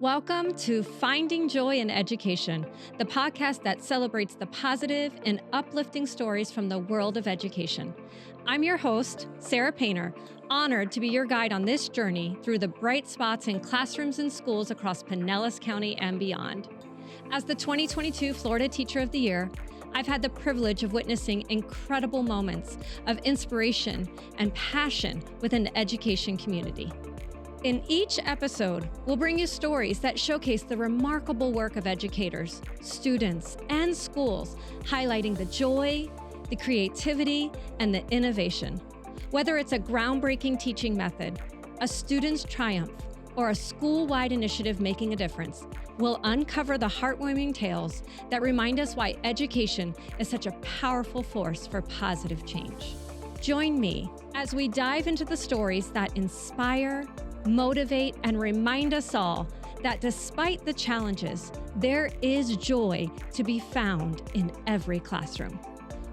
Welcome to Finding Joy in Education, the podcast that celebrates the positive and uplifting stories from the world of education. I'm your host, Sarah Painter, honored to be your guide on this journey through the bright spots in classrooms and schools across Pinellas County and beyond. As the 2022 Florida Teacher of the Year, I've had the privilege of witnessing incredible moments of inspiration and passion within the education community. In each episode, we'll bring you stories that showcase the remarkable work of educators, students, and schools, highlighting the joy, the creativity, and the innovation. Whether it's a groundbreaking teaching method, a student's triumph, or a school-wide initiative making a difference, we'll uncover the heartwarming tales that remind us why education is such a powerful force for positive change. Join me as we dive into the stories that inspire, motivate, and remind us all that despite the challenges, there is joy to be found in every classroom.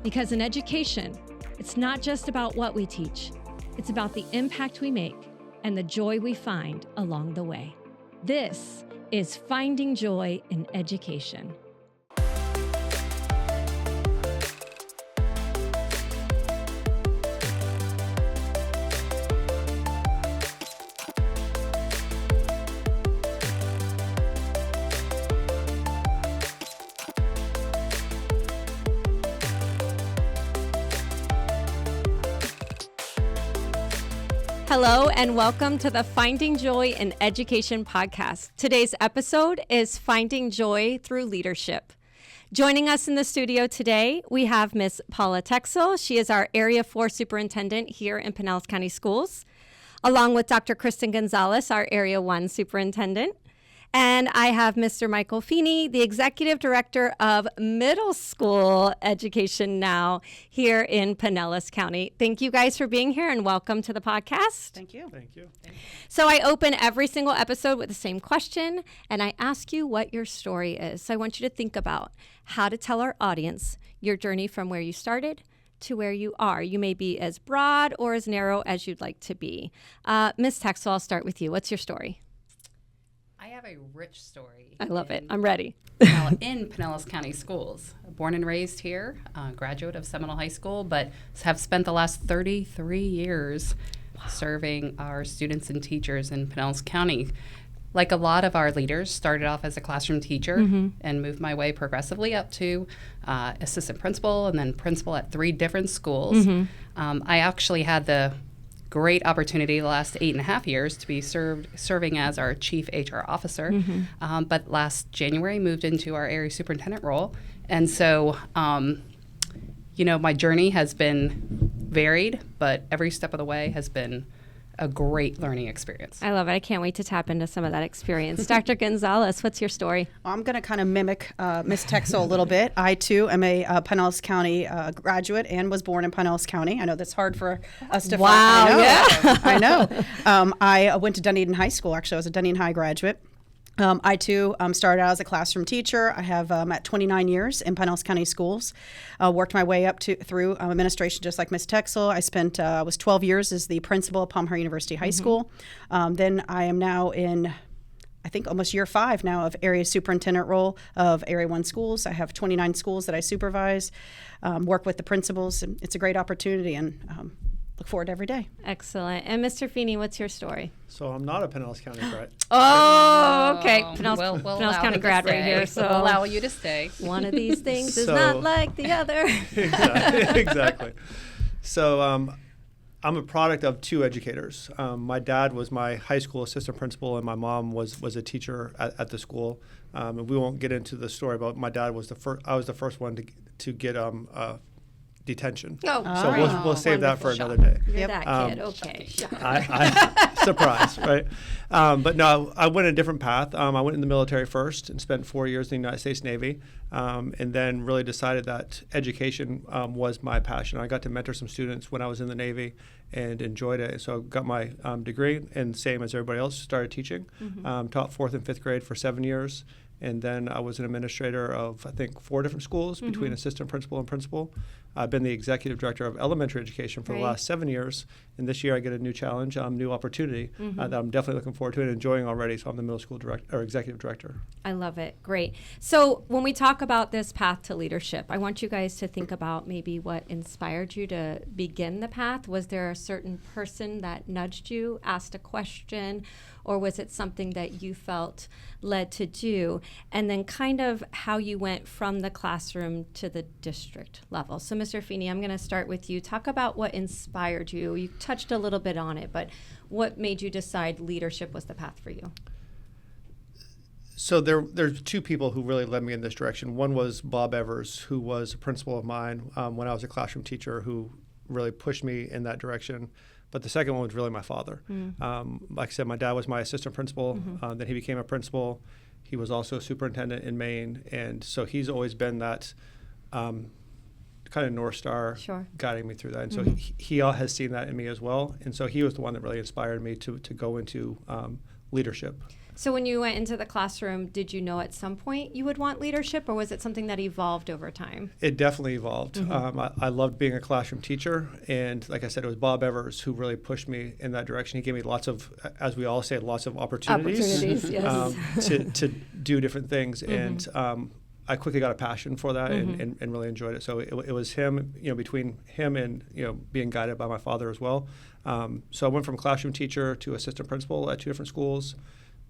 Because in education, it's not just about what we teach, it's about the impact we make and the joy we find along the way. This is Finding Joy in Education. Hello and welcome to the Finding Joy in Education podcast. Today's episode is Finding Joy Through Leadership. Joining us in the studio today, we have Ms. Paula Texel. She is our Area 4 Superintendent here in Pinellas County Schools, along with Dr. Kristen Gonzalez, our Area 1 Superintendent. And I have Mr. Michael Feeney, the Executive Director of Middle School Education now here in Pinellas County. Thank you guys for being here and welcome to the podcast. Thank you. Thank you. So I open every single episode with the same question and I ask you what your story is. So I want you to think about how to tell our audience your journey from where you started to where you are. You may be as broad or as narrow as you'd like to be. Ms. Texel, I'll start with you. What's your story? I have a rich story. I love it. I'm ready. In Pinellas County Schools. Born and raised here, graduate of Seminole High School, but have spent the last 33 years serving our students and teachers in Pinellas County. Like a lot of our leaders, started off as a classroom teacher and moved my way progressively up to assistant principal and then principal at 3 different schools. I actually had the great opportunity the last 8.5 years to be serving as our chief HR officer, but last January moved into our area superintendent role. And so, my journey has been varied, but every step of the way has been a great learning experience. I love it. I can't wait to tap into some of that experience. Dr. Gonzalez, what's your story? I'm going to kind of mimic Ms. Texel a little bit. I, too, am a Pinellas County graduate and was born in Pinellas County. I know that's hard for us to Wow, find. yeah. I know. I went to Dunedin High School. Actually, I was a Dunedin High graduate. I, too, started out as a classroom teacher. I have at 29 years in Pinellas County Schools. Worked my way up through administration just like Ms. Texel. I was 12 years as the principal at Palmer University High School. Then I am now in, I think, almost year 5 now of area superintendent role of Area 1 schools. I have 29 schools that I supervise, work with the principals. And it's a great opportunity and look forward to every day. Excellent. And Mr. Feeney, what's your story? So I'm not a Pinellas County grad. Oh, okay. Pinellas We'll County grad right here. So we'll allow you to stay. One of these things is So- not like the other. Exactly. So I'm a product of 2 educators. My dad was my high school assistant principal, and my mom was a teacher at the school. And we won't get into the story, but my dad was I was the first one to get detention. Oh, So great. we'll save that for Wonderful. another day. You're that kid. Okay. I surprise, right? But no, I went a different path. I went in the military first and spent 4 years in the United States Navy, and then really decided that education was my passion. I got to mentor some students when I was in the Navy, and enjoyed it. So I got my degree, and same as everybody else, started teaching. Taught 4th and 5th grade for 7 years. And then I was an administrator of, I think, 4 different schools between assistant principal and principal. I've been the executive director of elementary education for the last 7 years. And this year I get a new challenge, new opportunity that I'm definitely looking forward to and enjoying already. So I'm the middle school executive director. I love it. Great. So when we talk about this path to leadership, I want you guys to think about maybe what inspired you to begin the path. Was there a certain person that nudged you, asked a question, or was it something that you felt led to do? And then kind of how you went from the classroom to the district level. So Mr. Feeney, I'm going to start with you. Talk about what inspired you. You touched a little bit on it, but what made you decide leadership was the path for you? So there's 2 people who really led me in this direction. One was Bob Evers, who was a principal of mine when I was a classroom teacher, who really pushed me in that direction. But the second one was really my father. Like I said, my dad was my assistant principal. Then he became a principal. He was also a superintendent in Maine. And so he's always been that kind of North Star guiding me through that. And so he has seen that in me as well. And so he was the one that really inspired me to go into leadership. So when you went into the classroom, did you know at some point you would want leadership, or was it something that evolved over time? It definitely evolved. I loved being a classroom teacher. And like I said, it was Bob Evers who really pushed me in that direction. He gave me lots of, as we all say, lots of opportunities yes. to do different things. And I quickly got a passion for that and really enjoyed it. So it was him, between him and, being guided by my father as well. So I went from classroom teacher to assistant principal at 2 different schools.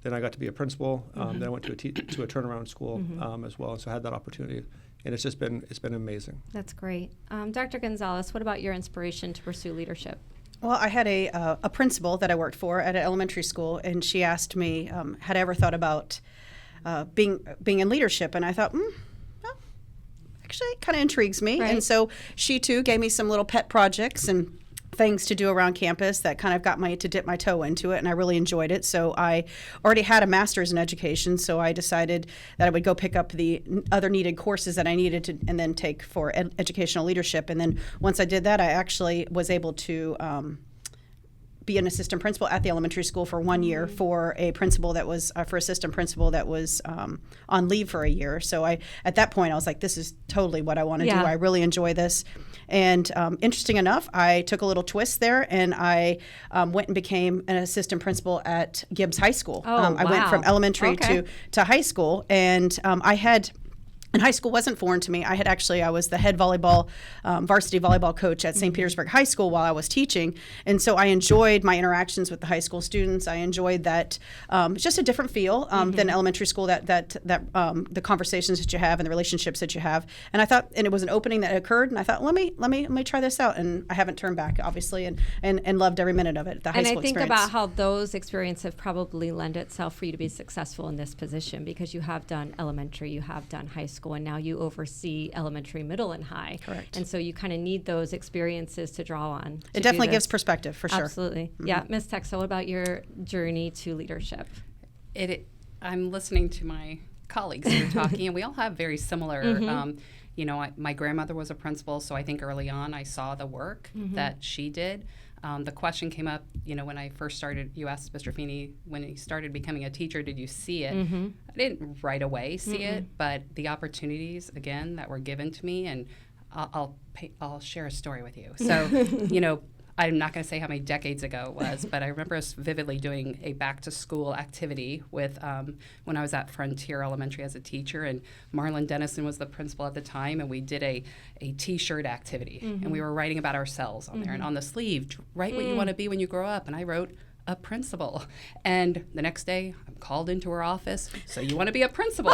Then I got to be a principal. Then I went to a turnaround school as well. So I had that opportunity, and it's been amazing. That's great. Dr. Gonzalez, what about your inspiration to pursue leadership? Well, I had a principal that I worked for at an elementary school, and she asked me, had I ever thought about being in leadership? And I thought, well, actually, it kind of intrigues me. Right. And so she too gave me some little pet projects and things to do around campus that kind of got me to dip my toe into it, and I really enjoyed it. So I already had a master's in education, so I decided that I would go pick up the other needed courses that I needed to, and then take for educational leadership. And then once I did that, I actually was able to be an assistant principal at the elementary school for 1 year for a principal that was for assistant principal that was on leave for a year. So at that point I was like, this is totally what I want to do. I really enjoy this. And interesting enough, I took a little twist there, and I went and became an assistant principal at Gibbs High School. I went from elementary to high school, and and high school wasn't foreign to me. I was the head varsity volleyball coach at St. Petersburg High School while I was teaching. And so I enjoyed my interactions with the high school students. I enjoyed that. It's just a different feel than elementary school, that the conversations that you have and the relationships that you have. And I thought, and it was an opening that occurred, and I thought, let me try this out. And I haven't turned back, obviously, and loved every minute of it, the high school experience. And I think about how those experiences have probably lent itself for you to be successful in this position, because you have done elementary, you have done high school, and now you oversee elementary, middle, and high. Correct. And so you kind of need those experiences to draw on. It definitely gives perspective, for sure. Absolutely. Yeah. Ms. Texa, what about your journey to leadership? I'm listening to my colleagues who are talking, and we all have very similar, my grandmother was a principal, so I think early on I saw the work that she did. The question came up, when I first started, you asked Mr. Feeney, when he started becoming a teacher, did you see it? I didn't right away see it, but the opportunities, again, that were given to me, and I'll share a story with you. So, I'm not going to say how many decades ago it was, but I remember us vividly doing a back-to-school activity with when I was at Frontier Elementary as a teacher, and Marlon Dennison was the principal at the time, and we did a T-shirt activity, and we were writing about ourselves on there, and on the sleeve, write what you want to be when you grow up, and I wrote a principal. And the next day, I'm called into her office. So you want to be a principal?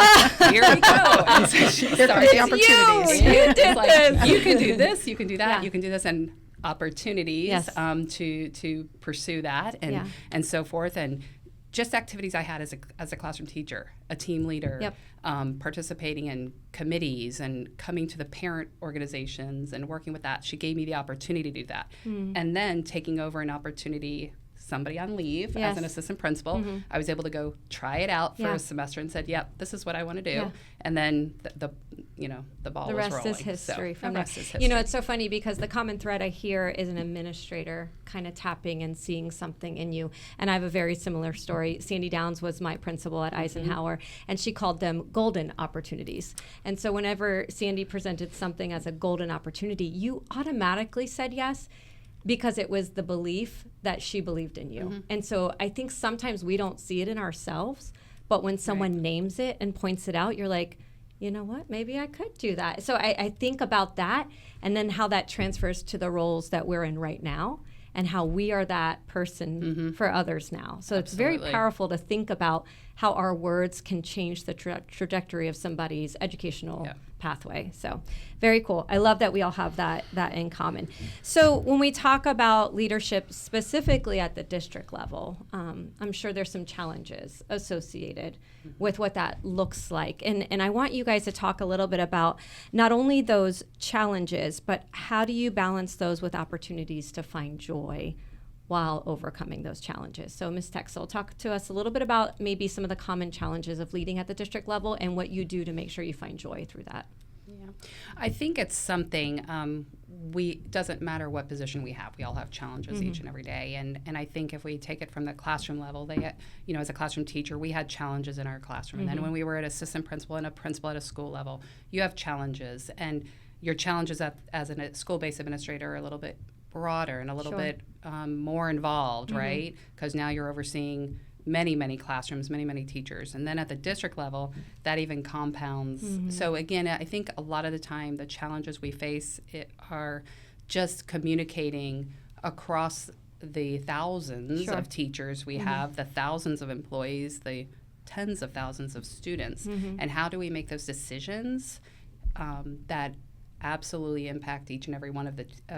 Here we go. And so she started the opportunities. You did this. You can do this. You can do that. Yeah. You can do this. And opportunities to pursue that and so forth, and just activities I had as a classroom teacher, a team leader, participating in committees and coming to the parent organizations and working with that. She gave me the opportunity to do that, and then taking over an opportunity. Somebody on leave as an assistant principal, I was able to go try it out for a semester and said, yep, this is what I want to do. And then the ball The was rest rolling. is history So, from the there. rest is history. You know, it's so funny because the common thread I hear is an administrator kind of tapping and seeing something in you. And I have a very similar story. Sandy Downs was my principal at Eisenhower, and she called them golden opportunities. And so whenever Sandy presented something as a golden opportunity, you automatically said yes, because it was the belief that she believed in you. And so I think sometimes we don't see it in ourselves, but when someone names it and points it out, you're like, you know what, maybe I could do that. So I think about that, and then how that transfers to the roles that we're in right now, and how we are that person for others now. So it's very powerful to think about how our words can change the trajectory of somebody's educational pathway. So very cool. I love that we all have that in common. So when we talk about leadership specifically at the district level, I'm sure there's some challenges associated with what that looks like. And I want you guys to talk a little bit about not only those challenges, but how do you balance those with opportunities to find joy while overcoming those challenges. So Ms. Texel, talk to us a little bit about maybe some of the common challenges of leading at the district level and what you do to make sure you find joy through that. Yeah, I think it's something, doesn't matter what position we have, we all have challenges each and every day. And I think if we take it from the classroom level, as a classroom teacher, we had challenges in our classroom. And then when we were an assistant principal and a principal at a school level, you have challenges. And your challenges as a school-based administrator are a little bit broader and a little bit more involved, right? Because now you're overseeing many classrooms, many teachers. And then at the district level, that even compounds. So again, I think a lot of the time the challenges we face are just communicating across the thousands of teachers we have, the thousands of employees, the tens of thousands of students. And how do we make those decisions that absolutely impact each and every one of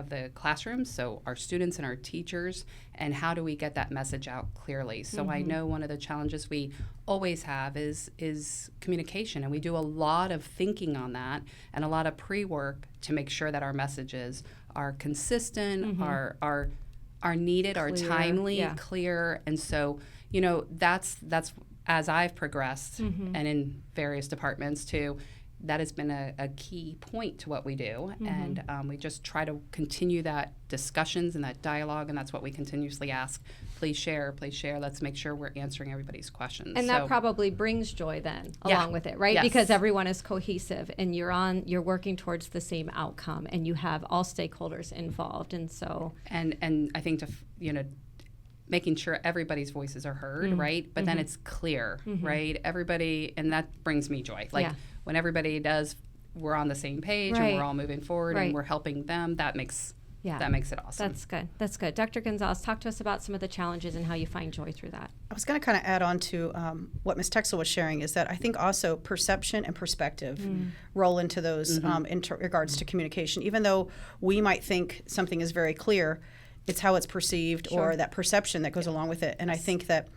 the classrooms, so our students and our teachers, and how do we get that message out clearly? So I know one of the challenges we always have is communication, and we do a lot of thinking on that and a lot of pre-work to make sure that our messages are consistent, are needed, are timely, clear. And so, that's as I've progressed and in various departments too, that has been a key point to what we do. And we just try to continue that discussions and that dialogue, and that's what we continuously ask. Please share, let's make sure we're answering everybody's questions. And that probably brings joy then along with it, right? Yes. Because everyone is cohesive and you're working towards the same outcome, and you have all stakeholders involved. And so and I think making sure everybody's voices are heard, right? But then it's clear, right? Everybody, and that brings me joy. When everybody we're on the same page and we're all moving forward and we're helping them, that makes it awesome. That's good. Dr. Gonzalez, talk to us about some of the challenges and how you find joy through that. I was going to kind of add on to what Ms. Texel was sharing, is that I think also perception and perspective roll into those in regards to communication. Even though we might think something is very clear, it's how it's perceived or that perception that goes along with it. And I think that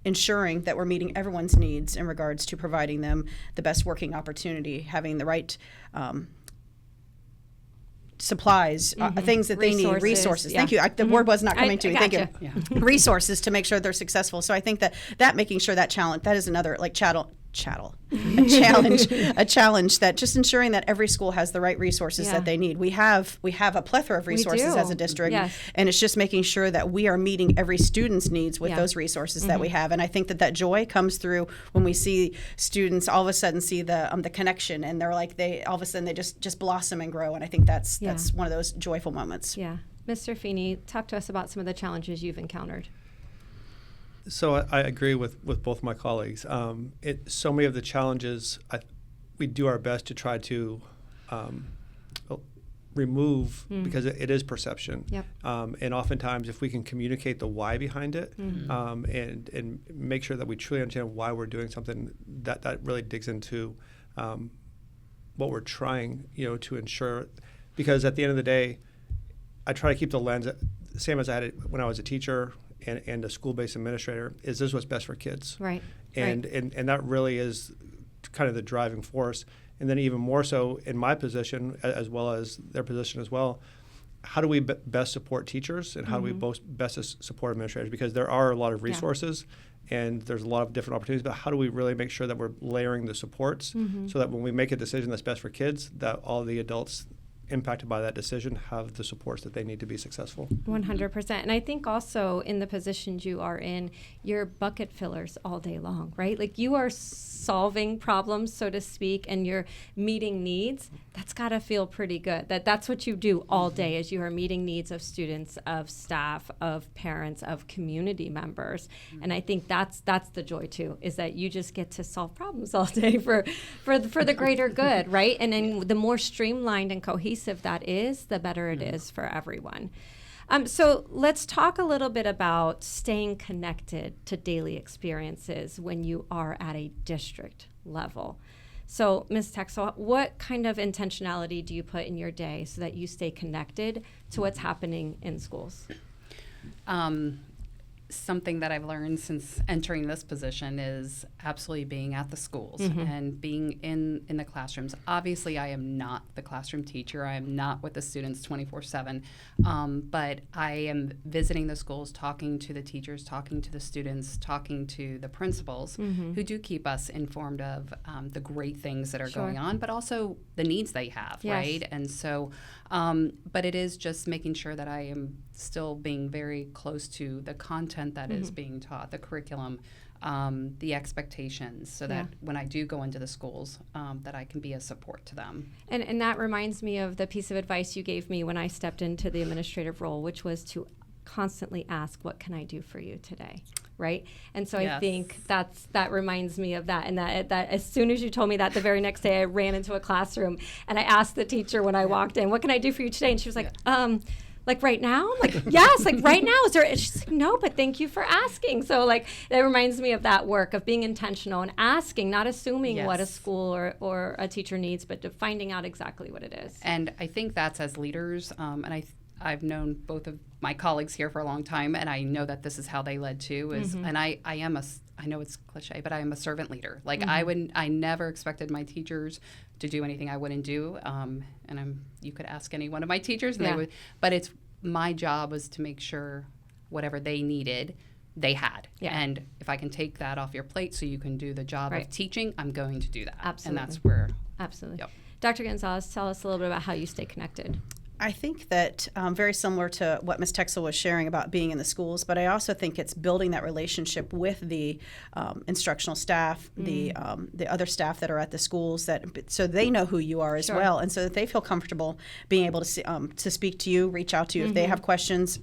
ensuring that we're meeting everyone's needs in regards to providing them the best working opportunity, having the right supplies, things that they need, resources. Thank you. The word was not coming to me. Thank you. Yeah. Resources to make sure they're successful. So I think that making sure that challenge, that is another a challenge that just ensuring that every school has the right resources that they need. We have a plethora of resources as a district, and it's just making sure that we are meeting every student's needs with those resources that we have. And I think that joy comes through when we see students all of a sudden see the connection, and they're like they just blossom and grow. And I think that's one of those joyful moments. Yeah, Mr. Feeney, talk to us about some of the challenges you've encountered. So I agree with both my colleagues. So many of the challenges, we do our best to try to remove because it is perception. Yep. And oftentimes, if we can communicate the why behind it and make sure that we truly understand why we're doing something, that really digs into what we're trying, to ensure. Because at the end of the day, I try to keep the lens same as I had it when I was a teacher and a school-based administrator. Is this what's best for kids? Right. And that really is kind of the driving force. And then even more so in my position, as well as their position as well, how do we best support teachers and how do we best support administrators? Because there are a lot of resources and there's a lot of different opportunities, but how do we really make sure that we're layering the supports so that when we make a decision that's best for kids, that all the adults impacted by that decision have the supports that they need to be successful. 100%. And I think also in the positions you are in, you're bucket fillers all day long, right? Like you are solving problems, so to speak, and you're meeting needs. That's got to feel pretty good. That's what you do all day, is you are meeting needs of students, of staff, of parents, of community members. And I think that's the joy too, is that you just get to solve problems all day for the greater good, right? And then the more streamlined and cohesive that is, the better it is for everyone. So let's talk a little bit about staying connected to daily experiences when you are at a district level. So, Ms. Texel, what kind of intentionality do you put in your day so that you stay connected to what's happening in schools? Something that I've learned since entering this position is absolutely being at the schools and being in the classrooms. Obviously, I am not the classroom teacher. I am not with the students 24/7, but I am visiting the schools, talking to the teachers, talking to the students, talking to the principals who do keep us informed of the great things that are going on, but also the needs they have, right? And so, but it is just making sure that I am still being very close to the content that is being taught, the curriculum, the expectations, so that when I do go into the schools, that I can be a support to them. And that reminds me of the piece of advice you gave me when I stepped into the administrative role, which was to constantly ask, what can I do for you today? Right? And so I think that reminds me of that. And that as soon as you told me that, the very next day I ran into a classroom and I asked the teacher when I walked in, what can I do for you today? And she was like right now? I'm like, yes, like right now. Is there? And she's like, no, but thank you for asking. So like, it reminds me of that work of being intentional and asking, not assuming what a school or a teacher needs, but finding out exactly what it is. And I think that's as leaders, and I've known both of my colleagues here for a long time, and I know that this is how they led too. And I know it's cliche, but I am a servant leader. Like I never expected my teachers to do anything I wouldn't do. And you could ask any one of my teachers, and they would. But it's my job was to make sure whatever they needed, they had. And if I can take that off your plate so you can do the job of teaching, I'm going to do that. Absolutely. And that's where. Absolutely. Dr. Gonzalez, tell us a little bit about how you stay connected. I think that very similar to what Ms. Texel was sharing about being in the schools, but I also think it's building that relationship with the instructional staff, the other staff that are at the schools, so they know who you are as well, and so that they feel comfortable being able to speak to you, reach out to you if they have questions.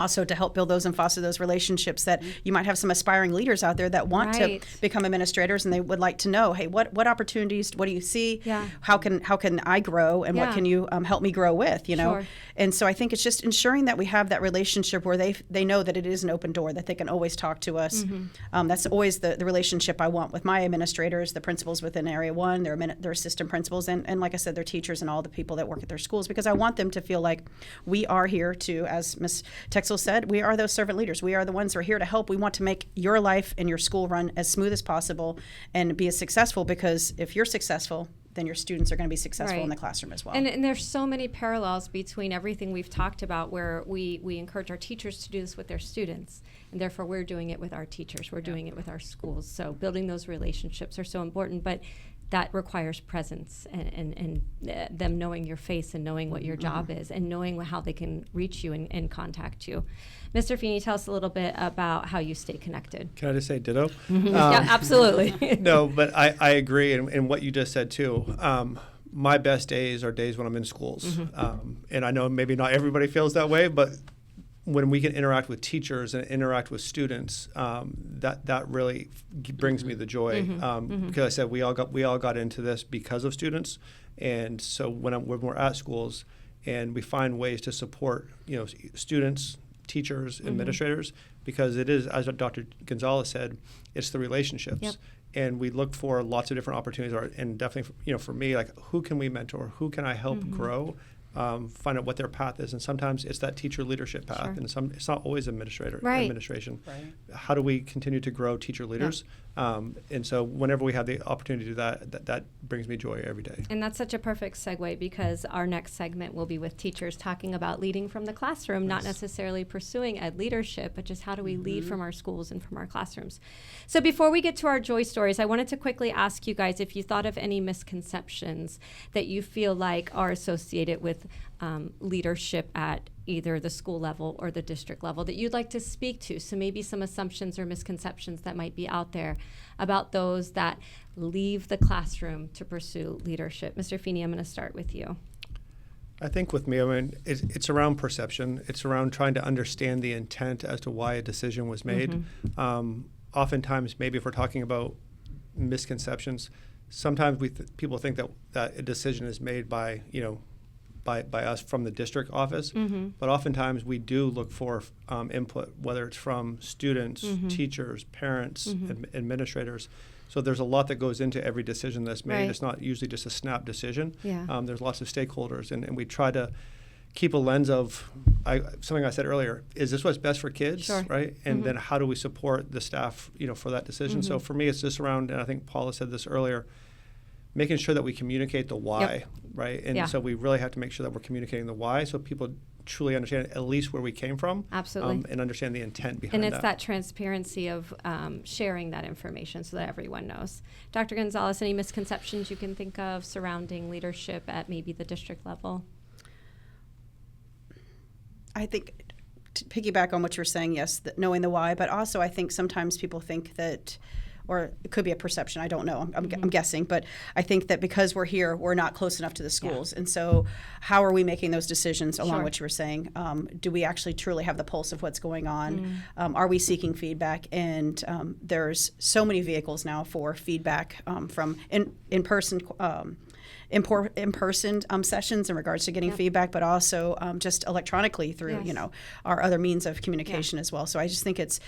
Also to help build those and foster those relationships that you might have some aspiring leaders out there that want to become administrators, and they would like to know, hey, what opportunities, what do you see? How can I grow, and what can you help me grow with, you know? And so I think it's just ensuring that we have that relationship where they know that it is an open door, that they can always talk to us. That's always the relationship I want with my administrators, the principals within Area 1, their assistant principals, and like I said, their teachers and all the people that work at their schools, because I want them to feel like we are here to, as Ms. Texel said, we are those servant leaders. We are the ones who are here to help. We want to make your life and your school run as smooth as possible and be as successful, because if you're successful, then your students are going to be successful in the classroom as well. And there's so many parallels between everything we've talked about, where we encourage our teachers to do this with their students, and therefore we're doing it with our teachers. We're doing it with our schools. So building those relationships are so important, but that requires presence and them knowing your face and knowing what your job is and knowing how they can reach you and contact you. Mr. Feeney, tell us a little bit about how you stay connected. Can I just say ditto? Yeah, absolutely. No, but I agree in what you just said too. My best days are days when I'm in schools. And I know maybe not everybody feels that way, but when we can interact with teachers and interact with students, that really brings me the joy. Because I said we all got into this because of students, and so when we're at schools and we find ways to support students, teachers, administrators, because it is, as Dr. Gonzalez said, it's the relationships. And we look for lots of different opportunities, and definitely for me, like, who can we mentor? Who can I help grow? Find out what their path is, and sometimes it's that teacher leadership path, and it's not always administration. How do we continue to grow teacher leaders? And so whenever we have the opportunity to do that brings me joy every day. And that's such a perfect segue, because our next segment will be with teachers talking about leading from the classroom, not necessarily pursuing ed leadership, but just how do we lead from our schools and from our classrooms. So before we get to our joy stories, I wanted to quickly ask you guys if you thought of any misconceptions that you feel like are associated with leadership at either the school level or the district level that you'd like to speak to. So maybe some assumptions or misconceptions that might be out there about those that leave the classroom to pursue leadership. Mr. Feeney, I'm going to start with you. I think with me, I mean, it's around perception. It's around trying to understand the intent as to why a decision was made. Oftentimes, maybe if we're talking about misconceptions, sometimes people think that a decision is made by us from the district office, but oftentimes we do look for input, whether it's from students, teachers, parents, administrators. So there's a lot that goes into every decision that's made. Right. It's not usually just a snap decision. Yeah. There's lots of stakeholders, and we try to keep a lens of something I said earlier. Is this what's best for kids, Sure. right? And then how do we support the staff, for that decision? So for me, it's just around, and I think Paula said this earlier, making sure that we communicate the why, right? And so we really have to make sure that we're communicating the why so people truly understand at least where we came from. Absolutely. And understand the intent behind that. And it's that transparency of sharing that information so that everyone knows. Dr. Gonzalez, any misconceptions you can think of surrounding leadership at maybe the district level? I think, to piggyback on what you're saying, yes, knowing the why, but also I think sometimes people think that, or it could be a perception, I don't know, I'm guessing, but I think that because we're here, we're not close enough to the schools. And so how are we making those decisions along what you were saying? Do we actually truly have the pulse of what's going on? Are we seeking feedback? And there's so many vehicles now for feedback from in-person sessions in regards to getting feedback, but also just electronically through, our other means of communication as well. So I just think it's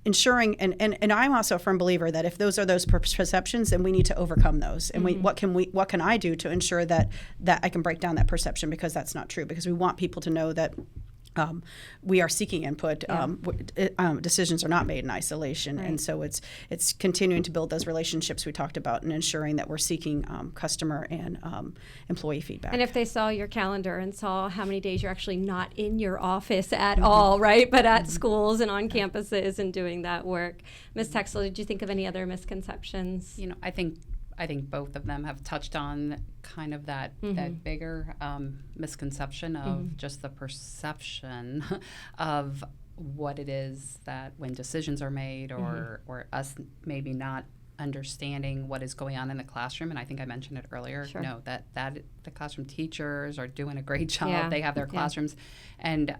ensuring, and I'm also a firm believer that if those are those perceptions, then we need to overcome those. And what can I do to ensure that I can break down that perception, because that's not true, because we want people to know that we are seeking input. Decisions are not made in isolation, and so it's continuing to build those relationships we talked about, and ensuring that we're seeking customer and employee feedback. And if they saw your calendar and saw how many days you're actually not in your office at all, right, but at schools and on campuses and doing that work. Ms. Texel, did you think of any other misconceptions? I think both of them have touched on kind of that bigger misconception of just the perception of what it is that when decisions are made, or us maybe not understanding what is going on in the classroom. And I think I mentioned it earlier. Sure. No, that the classroom teachers are doing a great job. They have their classrooms, and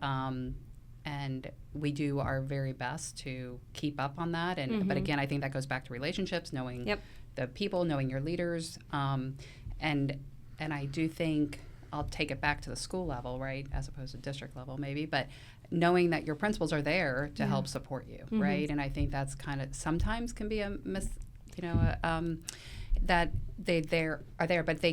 we do our very best to keep up on that. And but again, I think that goes back to relationships, knowing the people, knowing your leaders, and I do think I'll take it back to the school level, right, as opposed to district level maybe, but knowing that your principals are there to help support you, right? And I think that's kind of sometimes can be a that they are there, but they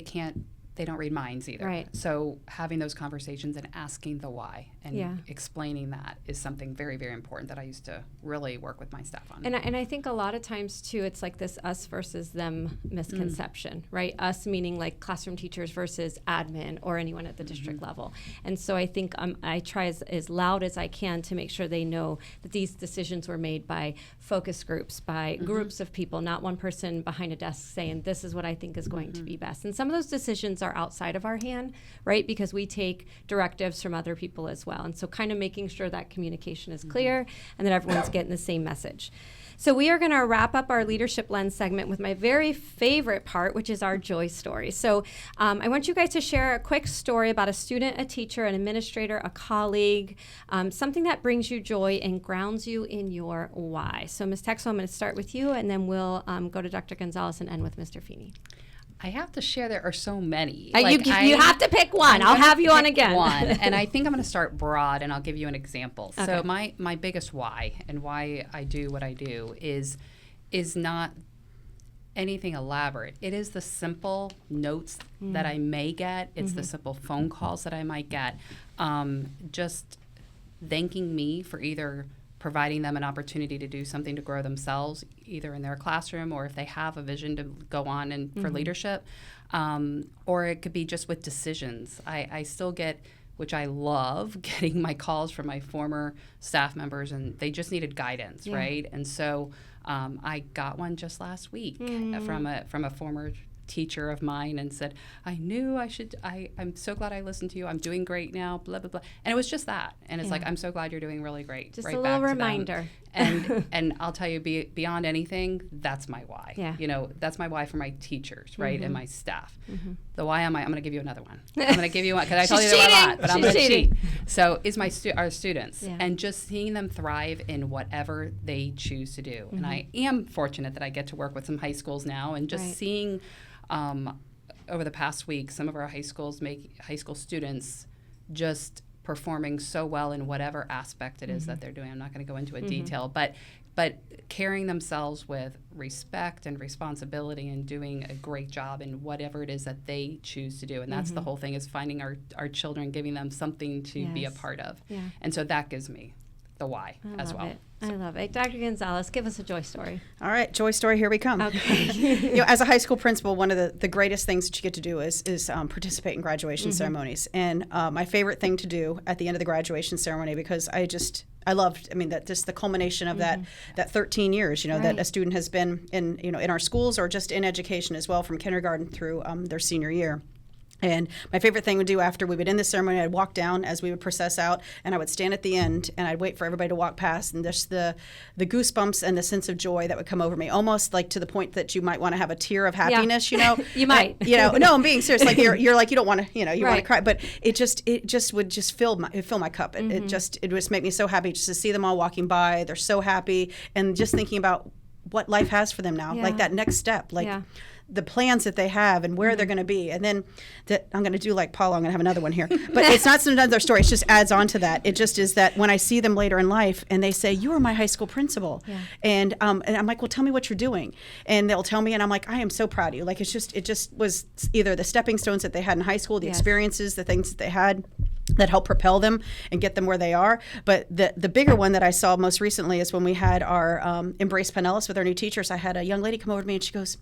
don't read minds either. Right. So having those conversations and asking the why and explaining that is something very, very important that I used to really work with my staff on. And I think a lot of times, too, it's like this us versus them misconception, right? Us meaning like classroom teachers versus admin or anyone at the district level. And so I think I try as loud as I can to make sure they know that these decisions were made by focus groups, by groups of people, not one person behind a desk saying, this is what I think is going to be best. And some of those decisions are outside of our hand, right? Because we take directives from other people as well. And so kind of making sure that communication is clear and that everyone's getting the same message. So we are going to wrap up our Leadership Lens segment with my very favorite part, which is our joy story. So I want you guys to share a quick story about a student, a teacher, an administrator, a colleague, something that brings you joy and grounds you in your why. So Ms. Texel, I'm going to start with you, and then we'll go to Dr. Gonzalez and end with Mr. Feeney. I have to share there are so many. You have to pick one. I'll have you on again. One. And I think I'm going to start broad, and I'll give you an example. Okay. So my biggest why and why I do what I do is not anything elaborate. It is the simple notes that I may get. It's the simple phone calls that I might get. Just thanking me for either providing them an opportunity to do something to grow themselves, either in their classroom or if they have a vision to go on and for leadership, or it could be just with decisions. I still get, which I love, getting my calls from my former staff members, and they just needed guidance, right? And so I got one just last week from a former teacher of mine, and said, I knew I should, I'm so glad I listened to you. I'm doing great now, blah, blah, blah. And it was just that. And it's like, I'm so glad you're doing really great. Just right a back little to reminder. And I'll tell you, beyond anything, that's my why. Yeah. You know, that's my why for my teachers, right, and my staff. The why I'm going to give you another one. I'm going to give you one, because I told you there were a lot, but I'm going to cheat. So is our students, and just seeing them thrive in whatever they choose to do. And I am fortunate that I get to work with some high schools now, and just seeing over the past week, some of our high school students just performing so well in whatever aspect it is that they're doing. I'm not going to go into a detail, but carrying themselves with respect and responsibility and doing a great job in whatever it is that they choose to do. And that's the whole thing, is finding our children, giving them something to be a part of. Yeah. And so that gives me the why as well. I love it. Dr. Gonzalez, give us a joy story. All right, joy story, here we come. Okay. As a high school principal, one of the greatest things that you get to do is participate in graduation ceremonies. And my favorite thing to do at the end of the graduation ceremony, because I loved, that just the culmination of that 13 years, that a student has been in our schools, or just in education as well, from kindergarten through their senior year. And my favorite thing to do after we would end the ceremony, I'd walk down as we would process out, and I would stand at the end, and I'd wait for everybody to walk past, and just the goosebumps and the sense of joy that would come over me, almost like to the point that you might want to have a tear of happiness, You might. No, I'm being serious. Like you're like, you don't want to, you want to cry, but it just would just fill my cup. It just make me so happy just to see them all walking by. They're so happy, and just thinking about what life has for them now, like that next step, the plans that they have and where they're going to be. And then I'm going to do like Paula, I'm going to have another one here. But it's not sometimes their story, it just adds on to that. It just is that when I see them later in life and they say, you were my high school principal. Yeah. And I'm like, well, tell me what you're doing. And they'll tell me, and I'm like, I am so proud of you. Like, it just was either the stepping stones that they had in high school, the experiences, the things that they had that help propel them and get them where they are. But the bigger one that I saw most recently is when we had our Embrace Pinellas with our new teachers. I had a young lady come over to me and she goes,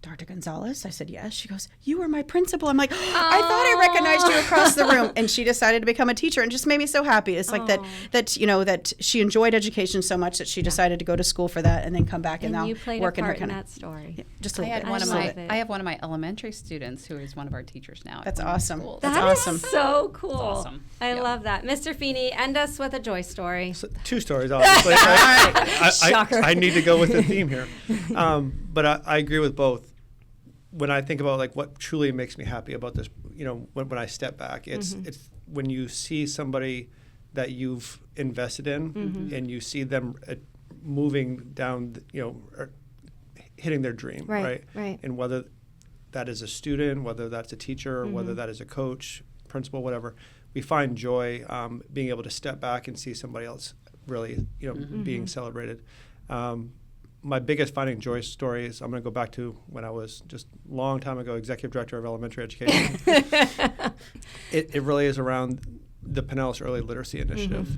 Dr. Gonzalez? I said, yes. She goes, you were my principal. I'm like, I thought I recognized you across the room. And she decided to become a teacher, and just made me so happy. It's like that she enjoyed education so much that she decided to go to school for that and then come back and now you played work a part in her in that story. Yeah, just a I little bit. I have one of my elementary students who is one of our teachers now. That's awesome. That's awesome. So cool. That's awesome. I love that. Mr. Feeney, end us with a joy story. So, 2 stories, obviously. I need to go with the theme here. But I agree with both. When I think about like what truly makes me happy about this, when I step back, it's when you see somebody that you've invested in and you see them moving down, or hitting their dream, right? And whether that is a student, whether that's a teacher, whether that is a coach, principal, whatever, we find joy being able to step back and see somebody else really, being celebrated. My biggest finding joy story is, I'm going to go back to when I was just a long time ago, executive director of elementary education. It really is around the Pinellas Early Literacy Initiative,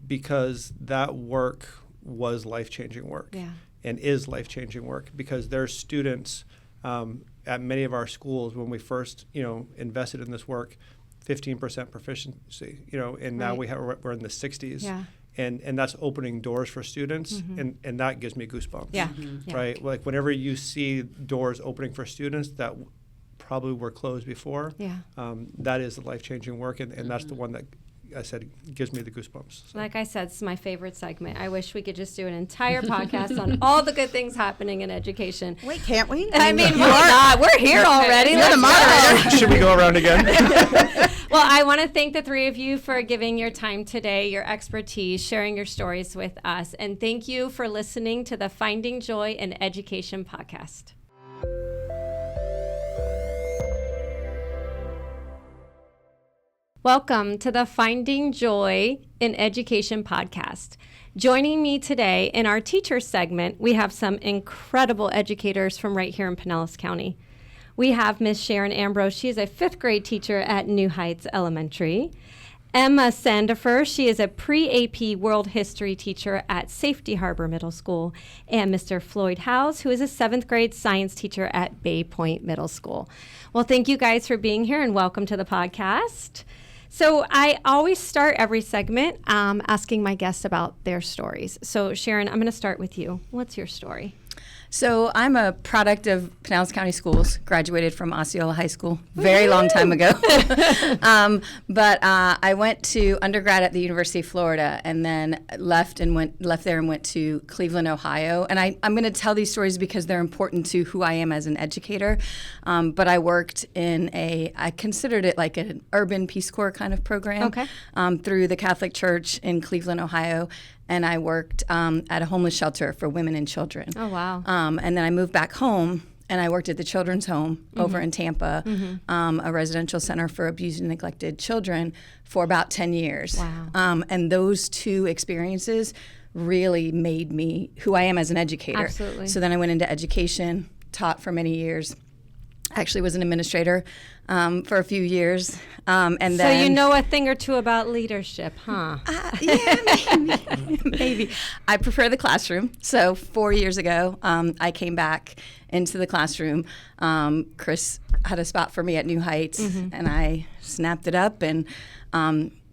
because that work was life-changing work and is life-changing work, because there's students at many of our schools, when we first invested in this work, 15% proficiency, and now we're in the 60s. Yeah. And that's opening doors for students, and that gives me goosebumps. Yeah. Right? Like, whenever you see doors opening for students that probably were closed before, that is the life-changing work, and that's the one that I said gives me the goosebumps. So. Like I said, it's my favorite segment. I wish we could just do an entire podcast on all the good things happening in education. Wait, can't we? I mean, why not? We're here already. You're the moderator. Should we go around again? Well, I want to thank the 3 of you for giving your time today, your expertise, sharing your stories with us. And thank you for listening to the Finding Joy in Education podcast. Welcome to the Finding Joy in Education podcast. Joining me today in our teacher segment, we have some incredible educators from right here in Pinellas County. We have Miss Sharon Ambrose. She's a 5th grade teacher at New Heights Elementary. Emma Sandifer. She is a pre-AP World History teacher at Safety Harbor Middle School. And Mr. Floyd Howes, who is a 7th grade science teacher at Bay Point Middle School. Well, thank you guys for being here and welcome to the podcast. So I always start every segment asking my guests about their stories. So Sharon, I'm going to start with you. What's your story? So I'm a product of Pinellas County Schools, graduated from Osceola High School very long time ago. But I went to undergrad at the University of Florida and then left there and went to Cleveland, Ohio. And I'm going to tell these stories because they're important to who I am as an educator. But I worked in I considered it like an urban Peace Corps kind of program through the Catholic Church in Cleveland, Ohio. And I worked at a homeless shelter for women and children. Oh, wow. And then I moved back home, and I worked at the Children's Home over in Tampa, a residential center for abused and neglected children, for about 10 years. Wow. And those two experiences really made me who I am as an educator. Absolutely. So then I went into education, taught for many years. Actually was an administrator for a few years. And so then, you know a thing or two about leadership, huh? Yeah, maybe. I prefer the classroom. So 4 years ago, I came back into the classroom. Chris had a spot for me at New Heights, and I snapped it up. And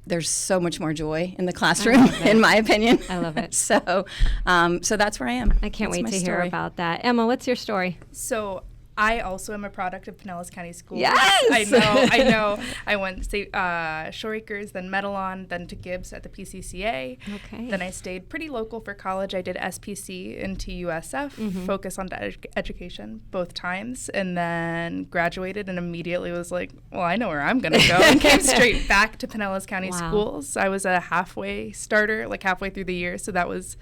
there's so much more joy in the classroom, in my opinion. I love it. So that's where I am. I can't wait to hear story. about that. Emma, what's your story? So I also am a product of Pinellas County Schools. Yes! I know. I went to Shore Acres, then Medalon, then to Gibbs at the PCCA. Okay. Then I stayed pretty local for college. I did SPC into USF, focus on education both times, and then graduated and immediately was like, well, I know where I'm going to go, and came straight back to Pinellas County Schools. I was a halfway starter, like halfway through the year, so that was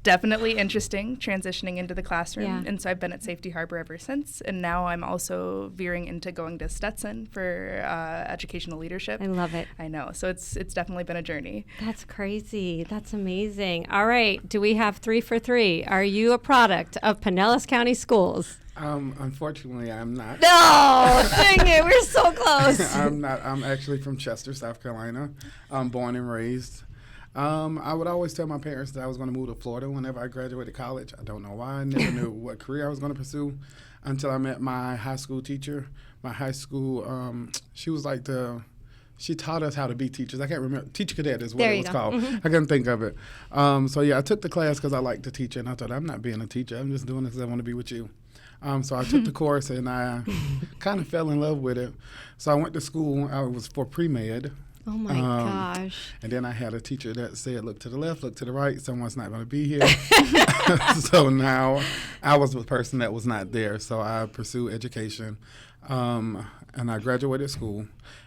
definitely interesting, transitioning into the classroom. Yeah. And so I've been at Safety Harbor ever since. And now I'm also veering into going to Stetson for educational leadership. I love it. I know. So it's definitely been a journey. That's crazy. That's amazing. All right. Do we have 3 for 3? Are you a product of Pinellas County Schools? Unfortunately, I'm not. No, dang it. We're so close. I'm not. I'm actually from Chester, South Carolina. I'm born and raised. I would always tell my parents that I was going to move to Florida whenever I graduated college. I don't know why. I never knew what career I was going to pursue until I met my high school teacher. My high school, she was like she taught us how to be teachers. I can't remember. Teacher cadet is what it was called. I couldn't think of it. So yeah, I took the class because I liked to teach, and I thought, I'm not being a teacher. I'm just doing this because I want to be with you. So I took the course, and I kind of fell in love with it. So I went to school. I was for pre-med. Oh my gosh. And then I had a teacher that said, look to the left, look to the right, someone's not going to be here. So now I was the person that was not there. So I pursued education, and I graduated school.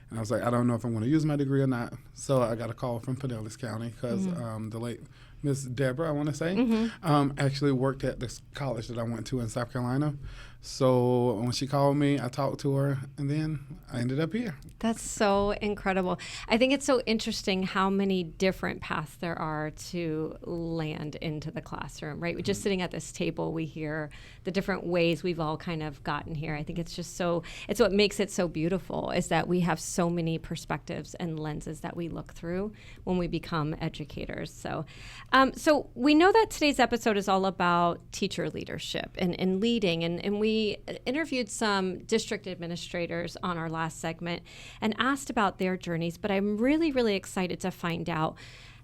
And I was like, I don't know if I'm going to use my degree or not. So I got a call from Pinellas County because the late Miss Deborah, I want to say, actually worked at this college that I went to in South Carolina. So when she called me, I talked to her, and then I ended up here. That's so incredible. I think it's so interesting how many different paths there are to land into the classroom, right? Just sitting at this table, we hear the different ways we've all kind of gotten here. I think it's just it's what makes it so beautiful is that we have so many perspectives and lenses that we look through when we become educators. So we know that today's episode is all about teacher leadership and leading, and we interviewed some district administrators on our last segment and asked about their journeys, but I'm really, really excited to find out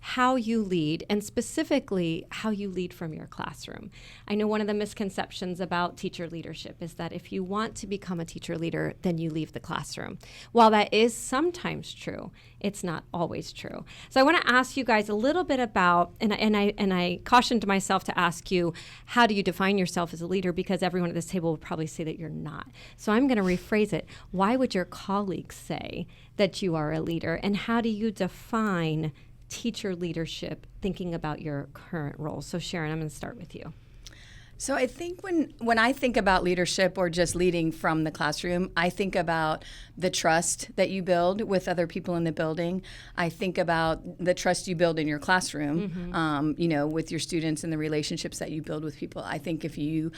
how you lead, and specifically how you lead from your classroom. I know one of the misconceptions about teacher leadership is that if you want to become a teacher leader, then you leave the classroom. While that is sometimes true, it's not always true. So I want to ask you guys a little bit about, and I cautioned myself to ask you, how do you define yourself as a leader? Because everyone at this table would probably say that you're not. So I'm going to rephrase it. Why would your colleagues say that you are a leader? And how do you define teacher leadership, thinking about your current role? So Sharon, I'm going to start with you. So I think when I think about leadership or just leading from the classroom, I think about the trust that you build with other people in the building. I think about the trust you build in your classroom, with your students and the relationships that you build with people. I think if you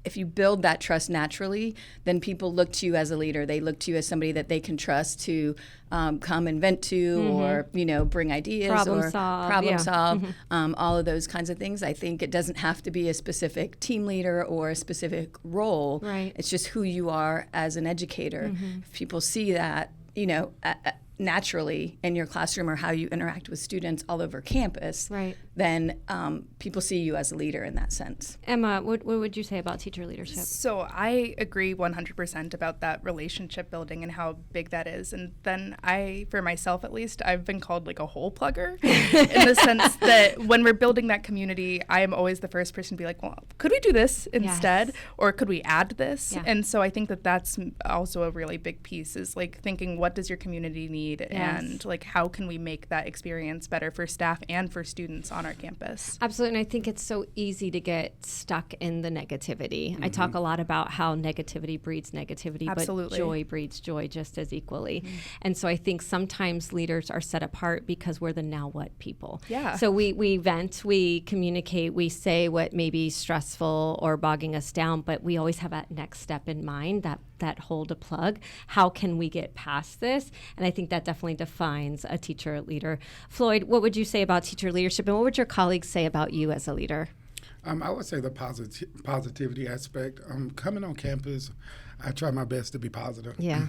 if you build that trust naturally, then people look to you as a leader. They look to you as somebody that they can trust to come and vent to, or bring ideas, Problem solve. all of those kinds of things. I think it doesn't have to be a specific team leader or a specific role. Right. It's just who you are as an educator. If people see that, naturally in your classroom or how you interact with students all over campus, Right. then people see you as a leader in that sense. Emma, what would you say about teacher leadership? So I agree 100% about that relationship building and how big that is. And then for myself at least, I've been called like a hole plugger in the sense that when we're building that community, I am always the first person to be like, well, could we do this instead? Yes. Or could we add this? Yeah. And so I think that that's also a really big piece, is like thinking, what does your community need? And like, how can we make that experience better for staff and for students on our campus? Absolutely. And I think it's so easy to get stuck in the negativity. I talk a lot about how negativity breeds negativity, Absolutely. but joy breeds joy just as equally. And so I think sometimes leaders are set apart because we're the now what people. Yeah. So we vent, we communicate, we say what may be stressful or bogging us down, but we always have that next step in mind, that hole to plug. How can we get past this? And I think that definitely defines a teacher leader. Floyd, what would you say about teacher leadership, and what would your colleagues say about you as a leader? I would say the positivity aspect. Coming on campus, I try my best to be positive. Yeah.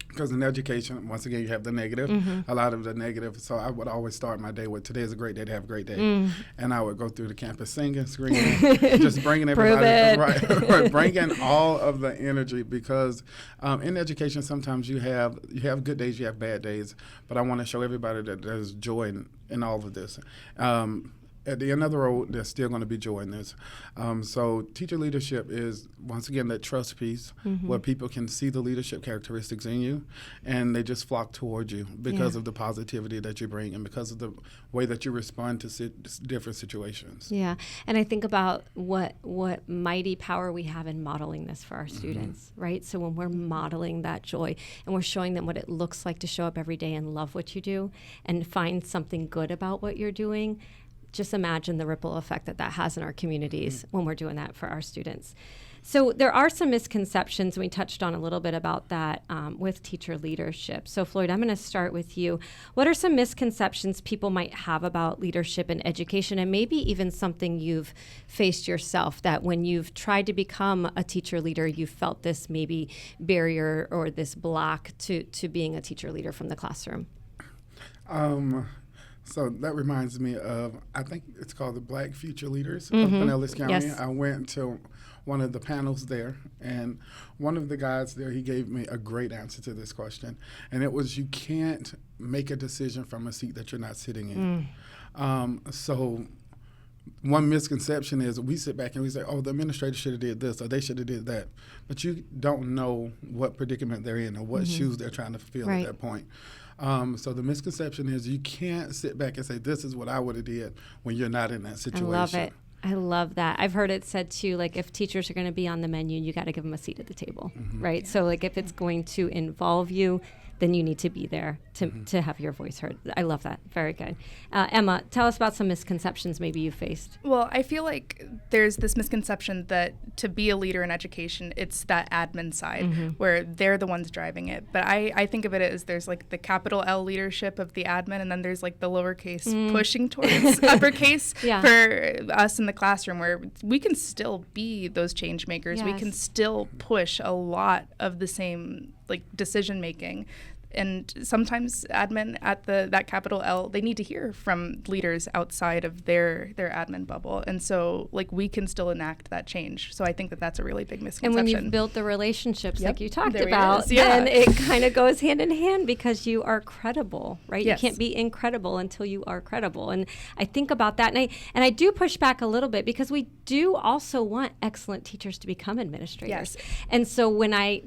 Because in education, once again, you have the negative, a lot of the negative. So I would always start my day with, today is a great day to have a great day. And I would go through the campus singing, screaming, just bringing everybody, right, bringing all of the energy, because in education, sometimes you have good days, you have bad days, but I want to show everybody that there's joy in all of this. At the end of the road, there's still going to be joy in this. So teacher leadership is, once again, that trust piece where people can see the leadership characteristics in you, and they just flock toward you because of the positivity that you bring and because of the way that you respond to different situations. Yeah, and I think about what mighty power we have in modeling this for our students, right? So when we're modeling that joy and we're showing them what it looks like to show up every day and love what you do and find something good about what you're doing, just imagine the ripple effect that has in our communities when we're doing that for our students. So there are some misconceptions, and we touched on a little bit about that with teacher leadership. So Floyd, I'm going to start with you. What are some misconceptions people might have about leadership in education, and maybe even something you've faced yourself, that when you've tried to become a teacher leader, you felt this maybe barrier or this block to being a teacher leader from the classroom? So that reminds me of, I think it's called the Black Future Leaders of Pinellas County. Yes. I went to one of the panels there, and one of the guys there, he gave me a great answer to this question. And it was, you can't make a decision from a seat that you're not sitting in. So one misconception is we sit back and we say, oh, the administrator should have did this or they should have did that. But you don't know what predicament they're in or what shoes they're trying to fill at that point. So the misconception is you can't sit back and say, this is what I would have did when you're not in that situation. I love it. I love that. I've heard it said too, like if teachers are going to be on the menu, you got to give them a seat at the table, right? Yeah. So like if it's going to involve you, then you need to be there to have your voice heard. I love that. Very good. Emma, tell us about some misconceptions maybe you faced. Well, I feel like there's this misconception that to be a leader in education, it's that admin side where they're the ones driving it. But I think of it as there's like the capital L leadership of the admin, and then there's like the lowercase pushing towards uppercase for us in the classroom, where we can still be those change makers. Yes. We can still push a lot of the same like decision making. And sometimes admin at that capital L, they need to hear from leaders outside of their admin bubble. And so like we can still enact that change. So I think that that's a really big misconception. And when you've built the relationships like you talked there about, then it kind of goes hand in hand because you are credible, right? Yes. You can't be incredible until you are credible. And I think about that. And I do push back a little bit because we do also want excellent teachers to become administrators. Yes. And so when I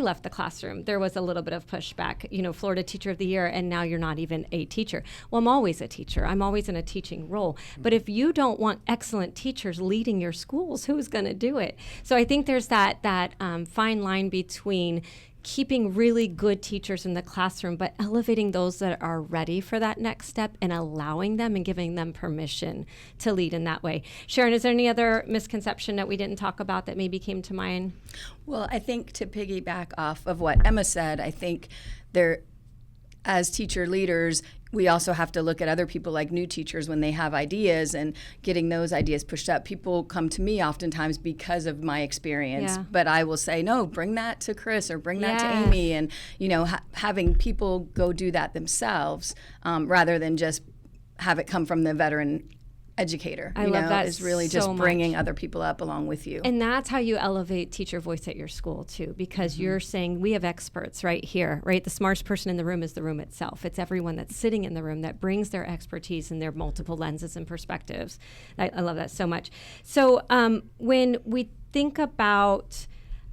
left the classroom, there was a little bit of pushback. You know, Florida Teacher of the Year, and now you're not even a teacher. Well, I'm always a teacher. I'm always in a teaching role. But if you don't want excellent teachers leading your schools, who's going to do it? So I think there's that fine line between keeping really good teachers in the classroom, but elevating those that are ready for that next step and allowing them and giving them permission to lead in that way. Sharon, is there any other misconception that we didn't talk about that maybe came to mind? Well, I think to piggyback off of what Emma said, I think there, as teacher leaders, we also have to look at other people like new teachers when they have ideas and getting those ideas pushed up. People come to me oftentimes because of my experience, but I will say, no, bring that to Chris or bring that to Amy. And, you know, having people go do that themselves rather than just have it come from the veteran educator. I love that is really so just bringing much. other people up along with you. And that's how you elevate teacher voice at your school too, because you're saying we have experts right here, right? The smartest person in the room is the room itself. It's everyone that's sitting in the room that brings their expertise and their multiple lenses and perspectives. I love that so much. So when we think about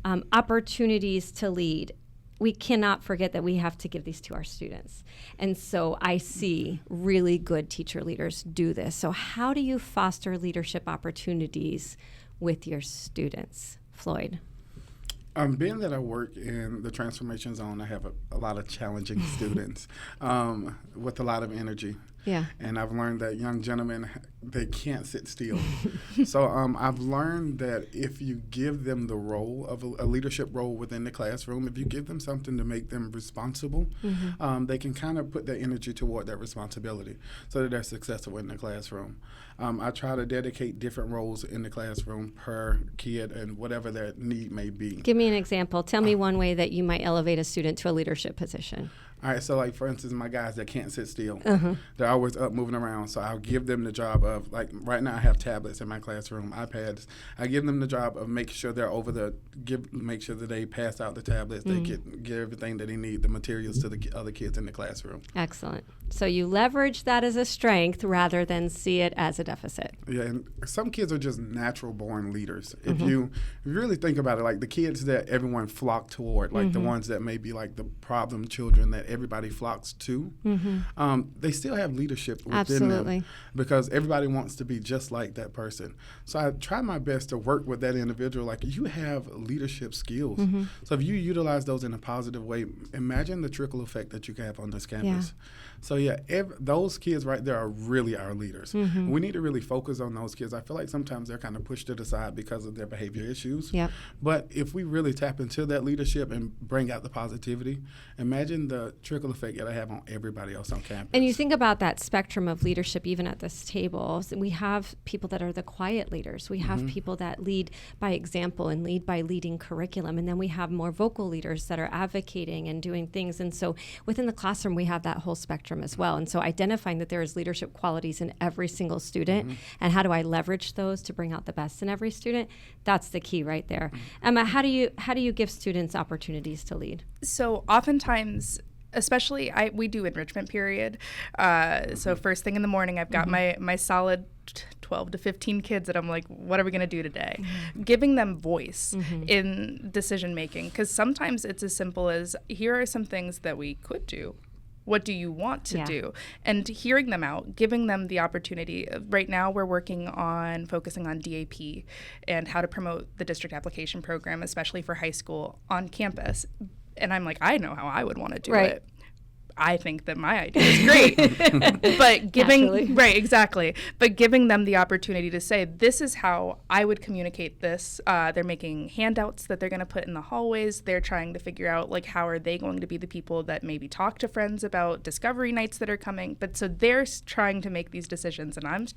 opportunities to lead, we cannot forget that we have to give these to our students. And so I see really good teacher leaders do this. So how do you foster leadership opportunities with your students, Floyd? Being that I work in the transformation zone, I have a lot of challenging students with a lot of energy. Yeah. And I've learned that young gentlemen, they can't sit still. So I've learned that if you give them the role of a leadership role within the classroom, if you give them something to make them responsible, they can kind of put their energy toward that responsibility so that they're successful in the classroom. I try to dedicate different roles in the classroom per kid and whatever their need may be. Give me an example. Tell me one way that you might elevate a student to a leadership position. All right, so like for instance, my guys that can't sit still, they're always up moving around. So I'll give them the job of, like right now I have tablets in my classroom, iPads. I give them the job of making sure they're make sure that they pass out the tablets, they get everything that they need, the materials to the other kids in the classroom. Excellent. So you leverage that as a strength rather than see it as a deficit. Yeah, and some kids are just natural born leaders. If you really think about it, like the kids that everyone flocked toward, like the ones that may be like the problem children that everybody flocks to, they still have leadership within them because everybody wants to be just like that person. So I try my best to work with that individual. Like, you have leadership skills. So if you utilize those in a positive way, imagine the trickle effect that you can have on this campus. So yeah, those kids right there are really our leaders. We need to really focus on those kids. I feel like sometimes they're kind of pushed to the side because of their behavior issues. But if we really tap into that leadership and bring out the positivity, imagine the trickle effect that I have on everybody else on campus. And you think about that spectrum of leadership even at this table. So we have people that are the quiet leaders. We have people that lead by example and lead by leading curriculum. And then we have more vocal leaders that are advocating and doing things. And so within the classroom, we have that whole spectrum as well. And so identifying that there is leadership qualities in every single student and how do I leverage those to bring out the best in every student, that's the key right there. Emma, how do you give students opportunities to lead? So oftentimes, especially we do enrichment period. So first thing in the morning, I've got my solid 12 to 15 kids that I'm like, what are we going to do today? Giving them voice in decision making, because sometimes it's as simple as, here are some things that we could do. What do you want to do? And hearing them out, giving them the opportunity. Right now we're working on focusing on DAP and how to promote the district application program, especially for high school on campus. And I'm like, I know how I would want to do it. I think that my idea is great. But giving But giving them the opportunity to say, this is how I would communicate this. They're making handouts that they're going to put in the hallways. They're trying to figure out, like, how are they going to be the people that maybe talk to friends about discovery nights that are coming. But so they're trying to make these decisions, and I'm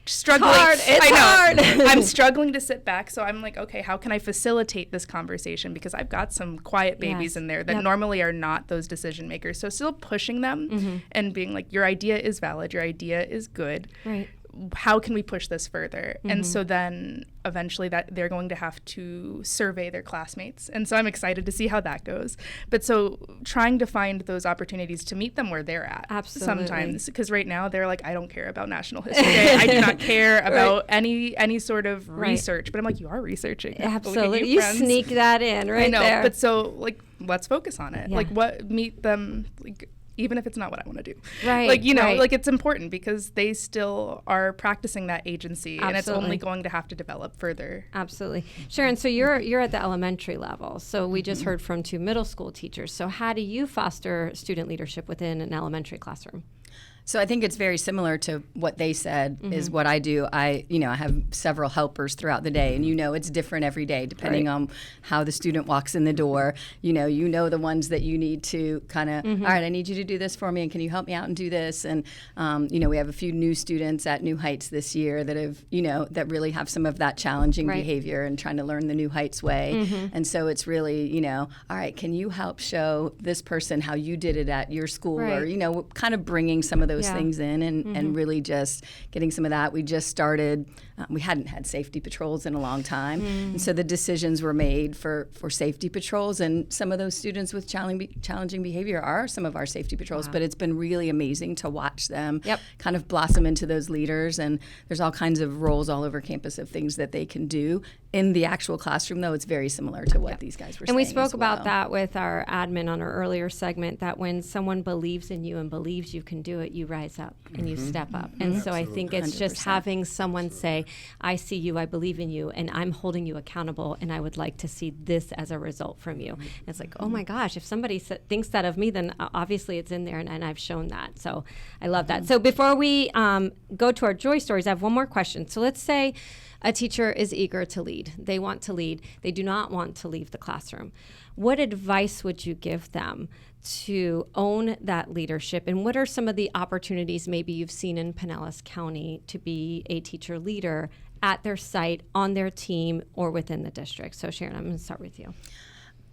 struggling. It's hard. I'm struggling to sit back, so I'm like, okay, how can I facilitate this conversation? Because I've got some quiet babies in there that normally are not those decision makers. So still pushing them and being like, your idea is valid, your idea is good. Right. How can we push this further? And so then eventually that they're going to have to survey their classmates. And so I'm excited to see how that goes. But so trying to find those opportunities to meet them where they're at. Absolutely. Sometimes, because right now they're like, I don't care about National History Day. I do not care about any sort of research. But I'm like, you are researching. Absolutely. You sneak that in right I know, there. but so like, let's focus on it. Like, meet them, like, even if it's not what I want to do. Right. Like, you know, right. like it's important because they still are practicing that agency, and it's Absolutely. only going to have to develop further. Absolutely. Sharon, so you're at the elementary level. So we just heard from 2 middle school teachers. So how do you foster student leadership within an elementary classroom? So I think it's very similar to what they said is what I do. I have several helpers throughout the day, and it's different every day depending on how the student walks in the door. You know the ones that you need to kind of, all right, I need you to do this for me, and can you help me out and do this? And we have a few new students at New Heights this year that have, that really have some of that challenging behavior and trying to learn the New Heights way. And so it's really, all right, can you help show this person how you did it at your school, or kind of bringing some of those things in and really just getting some of that. We just started, we hadn't had safety patrols in a long time. And so the decisions were made for safety patrols, and some of those students with challenging behavior are some of our safety patrols, but it's been really amazing to watch them kind of blossom into those leaders. And there's all kinds of roles all over campus of things that they can do. In the actual classroom, though, it's very similar to what these guys were saying. And we spoke as about well. that with our admin on our earlier segment, that when someone believes in you and believes you can do it, you rise up and you step up. And so I think it's just 100%. having someone say, I see you, I believe in you, and I'm holding you accountable, and I would like to see this as a result from you. And it's like, oh my gosh, if somebody thinks that of me, then obviously it's in there, and I've shown that. So I love that. So before we go to our joy stories, I have one more question. So let's say a teacher is eager to lead. They want to lead. They do not want to leave the classroom. What advice would you give them to own that leadership? And what are some of the opportunities maybe you've seen in Pinellas County to be a teacher leader at their site, on their team, or within the district? So Sharon, I'm going to start with you.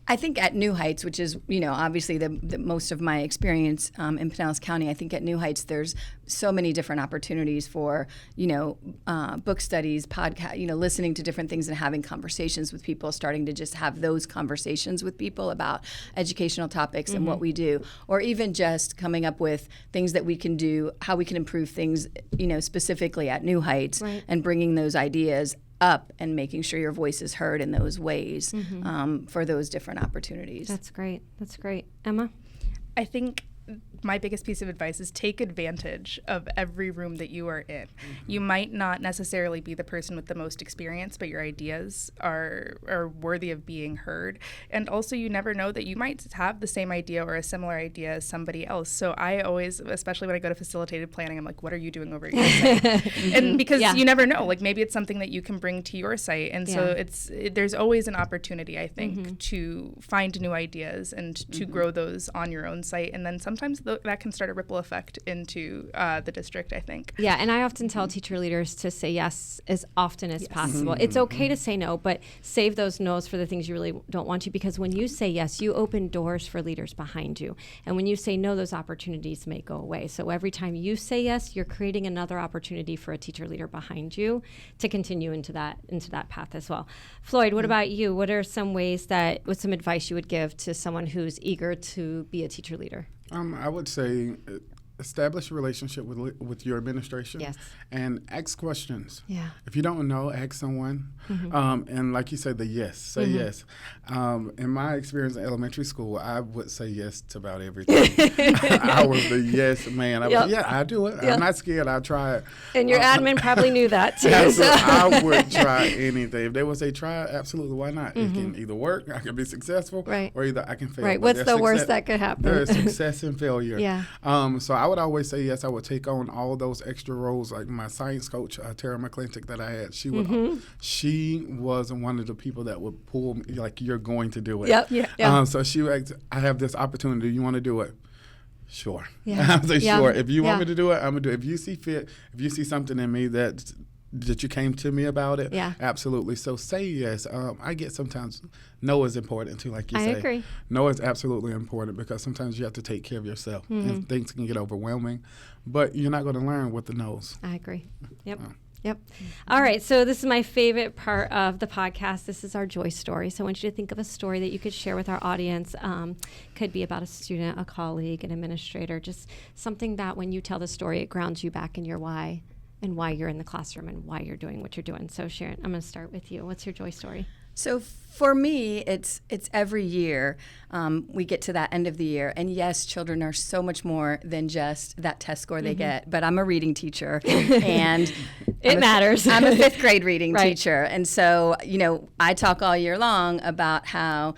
I think at New Heights, which is, obviously the most of my experience in Pinellas County, I think at New Heights there's so many different opportunities for, book studies, podcast, listening to different things and having conversations with people, starting to just have those conversations with people about educational topics and what we do, or even just coming up with things that we can do, how we can improve things, specifically at New Heights, and bringing those ideas up and making sure your voice is heard in those ways for those different opportunities. That's great. That's great. Emma? I think my biggest piece of advice is take advantage of every room that you are in. You might not necessarily be the person with the most experience, but your ideas are worthy of being heard. And also, you never know that you might have the same idea or a similar idea as somebody else. So I always, especially when I go to facilitated planning, I'm like, what are you doing over at your site? And because you never know, like maybe it's something that you can bring to your site. And so there's always an opportunity, I think, to find new ideas and to grow those on your own site. And then sometimes that can start a ripple effect into the district, I think. Yeah, and I often tell teacher leaders to say yes as often as possible. It's okay to say no, but save those no's for the things you really don't want to, because when you say yes, you open doors for leaders behind you. And when you say no, those opportunities may go away. So every time you say yes, you're creating another opportunity for a teacher leader behind you to continue into that path as well. Floyd, what about you? What are some ways what's some advice you would give to someone who's eager to be a teacher leader? I would say establish a relationship with your administration. Yes. And ask questions. Yeah. If you don't know, ask someone. And like you said, say yes. In my experience in elementary school, I would say yes to about everything. I was the yes man. I do it. I'm not scared. I'll try it. And your admin probably knew that too. I would try anything. If they would say try it, absolutely, why not? It can either work, I can be successful, or either I can fail. Right. But What's the worst that could happen? There is success and failure. Yeah. So I would always say yes. I would take on all those extra roles. Like my science coach, Tara McClintock, that I had, she was one of the people that would pull me, like, you're going to do it. Yep. Yeah. So she would, I have this opportunity. You want to do it? Sure. Yeah. I say sure. If you want me to do it, I'm gonna do it. If you see fit, if you see something in me that you came to me about it, absolutely. So say yes. I get sometimes no is important too, like you say. I agree. No is absolutely important because sometimes you have to take care of yourself and things can get overwhelming, but you're not going to learn with the no's. I agree. Yep. Yep. All right. So this is my favorite part of the podcast. This is our joy story. So I want you to think of a story that you could share with our audience. Could be about a student, a colleague, an administrator, just something that when you tell the story, it grounds you back in your why and why you're in the classroom and why you're doing what you're doing. So Sharon, I'm going to start with you. What's your joy story? So for me, it's every year we get to that end of the year. And yes, children are so much more than just that test score they get. But I'm a reading teacher, and It matters. I'm a fifth grade reading Right. teacher. And so, I talk all year long about how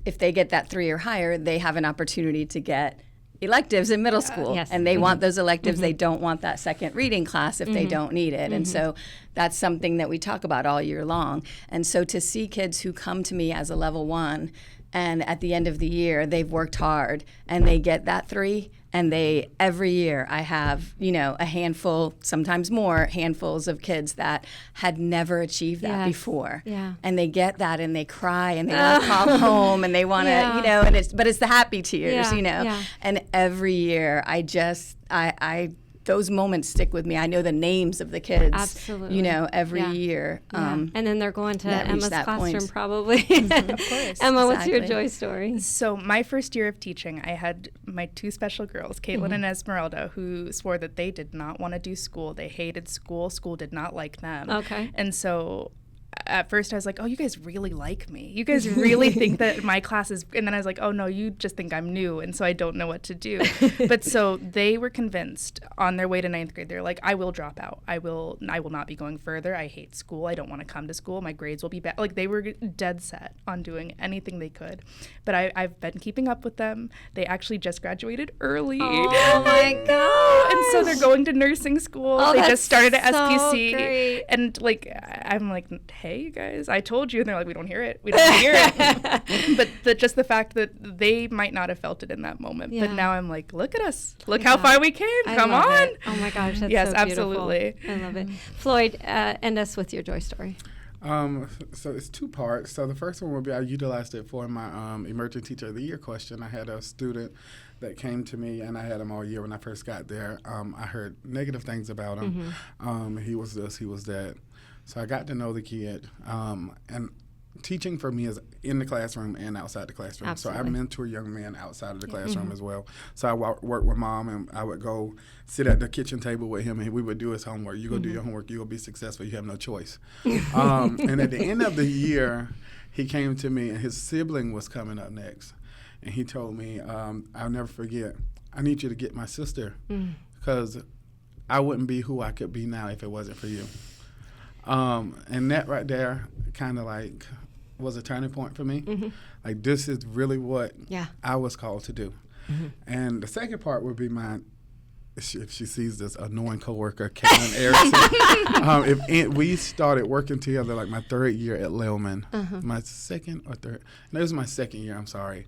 if they get that 3 or higher, they have an opportunity to get electives in middle school. Yes. And they want those electives. They don't want that second reading class if they don't need it. And so that's something that we talk about all year long. And so to see kids who come to me as a level 1 and at the end of the year they've worked hard and they get that 3, and every year I have, a handful, sometimes more handfuls of kids that had never achieved that Yes. before. Yeah. And they get that and they cry and they want to call home and they want to, Yeah. and it's the happy tears, Yeah, yeah. And every year I those moments stick with me. I know the names of the kids, Absolutely. Every Yeah. year. Yeah. And then they're going to that reach Emma's that classroom point. probably. Of course. Emma, what's your Exactly. joy story? So my first year of teaching, I had my 2 special girls, Caitlin and Esmeralda, who swore that they did not want to do school. They hated school. School did not like them. Okay. And so at first I was like, oh, you guys really like me. You guys really think that my class is, and then I was like, oh no, you just think I'm new, and so I don't know what to do. But so they were convinced on their way to 9th grade, they're like, I will drop out. I will not be going further. I hate school. I don't want to come to school. My grades will be bad. Like, they were dead set on doing anything they could. But I've been keeping up with them. They actually just graduated early. Oh my God. And so they're going to nursing school. Oh, They that's just started at so SPC. great. And I'm like, hey, you guys, I told you. And they're like, we don't hear it. We don't hear it. But just the fact that they might not have felt it in that moment. Yeah. But now I'm like, look at us. Look how far we came. I Come love on. it. Oh my gosh, that's Yes, so beautiful. absolutely. I love it. Floyd, end us with your joy story. So it's 2 parts. So the first one would be I utilized it for my Emerging Teacher of the Year question. I had a student that came to me, and I had him all year when I first got there. I heard negative things about him. He was this, he was that. So I got to know the kid. And teaching for me is in the classroom and outside the classroom. Absolutely. So I mentor young men outside of the classroom as well. So I work with Mom, and I would go sit at the kitchen table with him, and we would do his homework. You go do your homework, you go be successful, you have no choice. And at the end of the year, he came to me, and his sibling was coming up next. And he told me, I'll never forget, I need you to get my sister, because I wouldn't be who I could be now if it wasn't for you. And that right there kind of like was a turning point for me. Like, this is really what I was called to do. And the second part would be if she sees this, annoying coworker, Caitlin Erickson. We started working together like my 3rd year at Lelman. My second or third, no, it was my 2nd year, I'm sorry.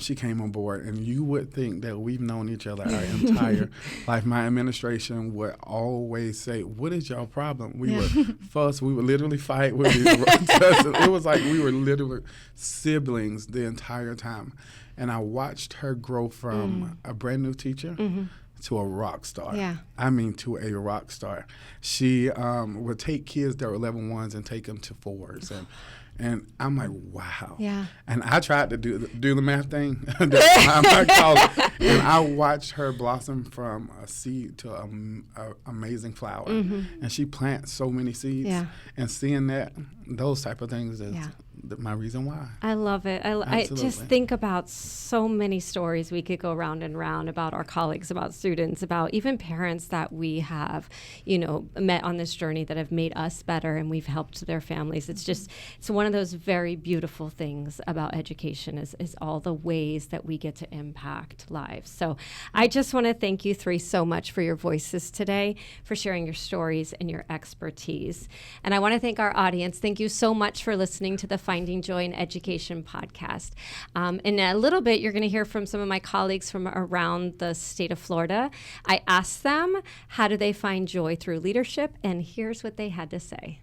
She came on board, and you would think that we've known each other our entire life. My administration would always say, what is y'all problem? We would fuss, we would literally fight. It was like we were literally siblings the entire time. And I watched her grow from a brand new teacher to a rock star. Yeah. I mean, to a rock star. She would take kids that were level 1s and take them to 4s. And I'm like, wow. Yeah. And I tried to do the math thing. And I watched her blossom from a seed to an amazing flower. And she plants so many seeds. Yeah. And seeing those type of things is my reason why. I love it. I just Absolutely. think about so many stories we could go round and round about our colleagues, about students, about even parents that we have, met on this journey that have made us better, and we've helped their families. It's one of those very beautiful things about education is all the ways that we get to impact lives. So I just want to thank you 3 so much for your voices today, for sharing your stories and your expertise. And I want to thank our audience. Thank you so much for listening to the Finding Joy in Education podcast. In a little bit, you're going to hear from some of my colleagues from around the state of Florida. I asked them, how do they find joy through leadership? And here's what they had to say.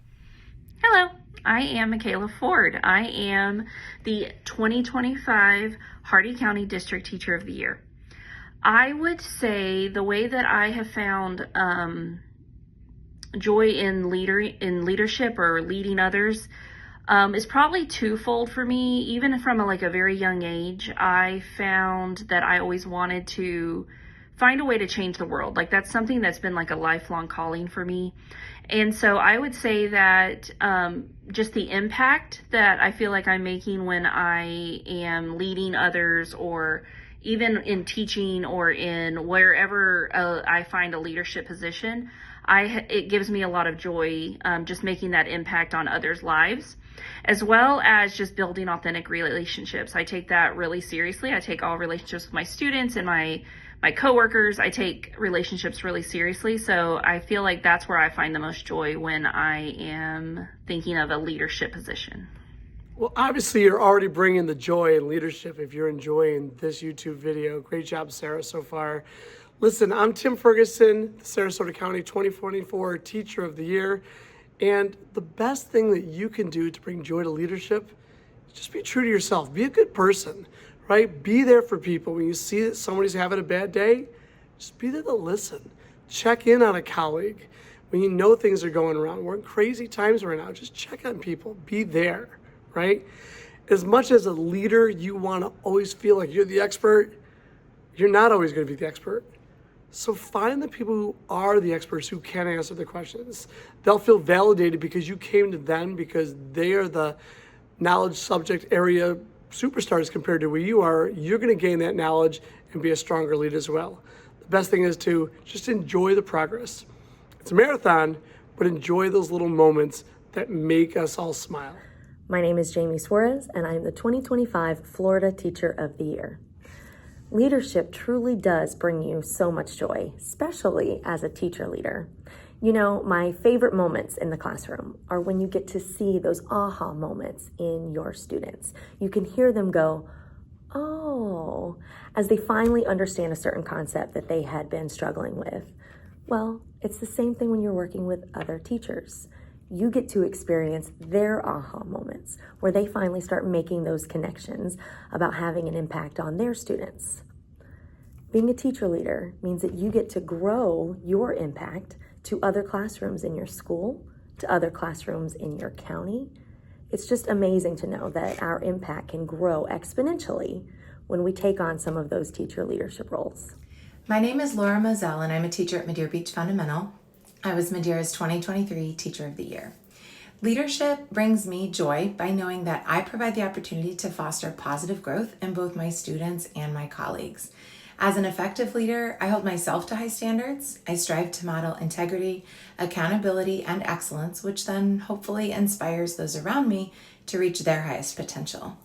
Hello, I am Michaela Ford. I am the 2025 Hardy County District Teacher of the Year. I would say the way that I have found joy in leadership or leading others is probably twofold for me. Even from a very young age, I found that I always wanted to find a way to change the world. Like, that's something that's been like a lifelong calling for me. And so I would say that just the impact that I feel like I'm making when I am leading others, or even in teaching or in wherever I find a leadership position, it gives me a lot of joy just making that impact on others' lives, as well as just building authentic relationships. I take that really seriously. I take all relationships with my students and my coworkers. I take relationships really seriously. So I feel like that's where I find the most joy when I am thinking of a leadership position. Well, obviously you're already bringing the joy and leadership if you're enjoying this YouTube video. Great job, Sarah, so far. Listen, I'm Tim Ferguson, the Sarasota County 2024 Teacher of the Year. And the best thing that you can do to bring joy to leadership is just be true to yourself. Be a good person, right? Be there for people. When you see that somebody's having a bad day, just be there to listen. Check in on a colleague. When you know things are going wrong, we're in crazy times right now, just check on people. Be there, right? As much as a leader, you want to always feel like you're the expert, you're not always going to be the expert. So find the people who are the experts, who can answer the questions. They'll feel validated because you came to them, because they are the knowledge subject area superstars compared to where you are. You're going to gain that knowledge and be a stronger leader as well. The best thing is to just enjoy the progress. It's a marathon, but enjoy those little moments that make us all smile. My name is Jamie Suarez, and I am the 2025 Florida Teacher of the Year. Leadership truly does bring you so much joy, especially as a teacher leader. You know, my favorite moments in the classroom are when you get to see those aha moments in your students. You can hear them go, oh, as they finally understand a certain concept that they had been struggling with. Well, it's the same thing when you're working with other teachers. You get to experience their aha moments where they finally start making those connections about having an impact on their students. Being a teacher leader means that you get to grow your impact to other classrooms in your school, to other classrooms in your county. It's just amazing to know that our impact can grow exponentially when we take on some of those teacher leadership roles. My name is Laura Moselle, and I'm a teacher at Madeira Beach Fundamental. I was Madeira's 2023 Teacher of the Year. Leadership brings me joy by knowing that I provide the opportunity to foster positive growth in both my students and my colleagues. As an effective leader, I hold myself to high standards. I strive to model integrity, accountability, and excellence, which then hopefully inspires those around me to reach their highest potential.